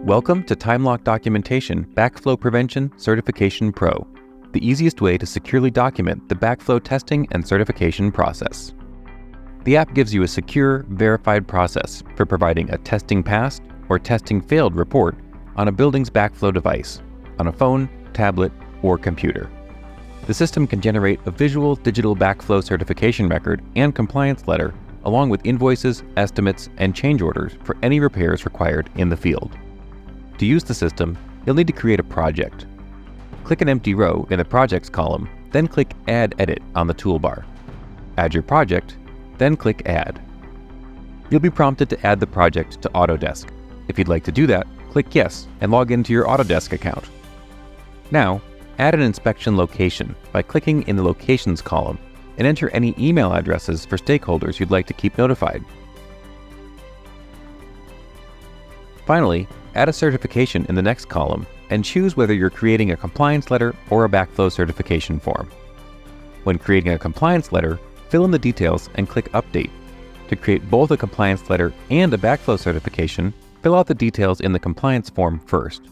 Welcome to Timelock Documentation Backflow Prevention Certification Pro, the easiest way to securely document the backflow testing and certification process. The app gives you a secure, verified process for providing a testing passed or testing failed report on a building's backflow device, on a phone, tablet, or computer. The system can generate a visual digital backflow certification record and compliance letter, along with invoices, estimates, and change orders for any repairs required in the field. To use the system, you'll need to create a project. Click an empty row in the Projects column, then click Add Edit on the toolbar. Add your project, then click Add. You'll be prompted to add the project to Autodesk. If you'd like to do that, click Yes and log into your Autodesk account. Now, add an inspection location by clicking in the Locations column and enter any email addresses for stakeholders you'd like to keep notified. Finally, add a certification in the next column and choose whether you're creating a compliance letter or a backflow certification form. When creating a compliance letter, fill in the details and click Update. To create both a compliance letter and a backflow certification, fill out the details in the compliance form first.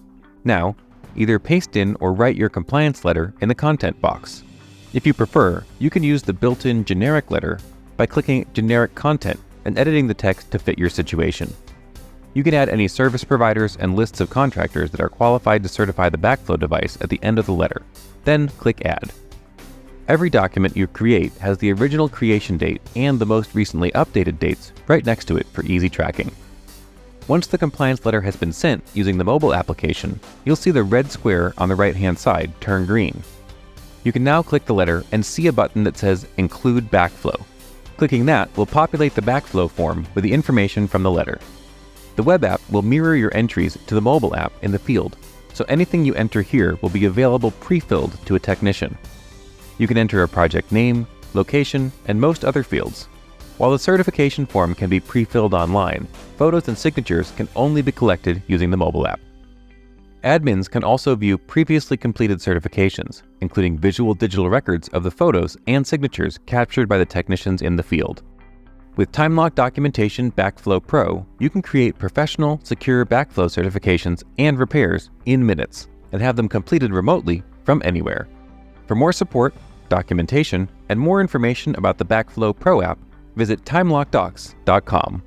Now, either paste in or write your compliance letter in the content box. If you prefer, you can use the built-in generic letter by clicking Generic Content and editing the text to fit your situation. You can add any service providers and lists of contractors that are qualified to certify the backflow device at the end of the letter. Then click Add. Every document you create has the original creation date and the most recently updated dates right next to it for easy tracking. Once the compliance letter has been sent using the mobile application, you'll see the red square on the right-hand side turn green. You can now click the letter and see a button that says Include Backflow. Clicking that will populate the backflow form with the information from the letter. The web app will mirror your entries to the mobile app in the field, so anything you enter here will be available pre-filled to a technician. You can enter a project name, location, and most other fields. While the certification form can be pre-filled online, photos and signatures can only be collected using the mobile app. Admins can also view previously completed certifications, including visual digital records of the photos and signatures captured by the technicians in the field. With Timelock Documentation Backflow Pro, you can create professional, secure backflow certifications and repairs in minutes and have them completed remotely from anywhere. For more support, documentation, and more information about the Backflow Pro app, visit Timelockdocs.com.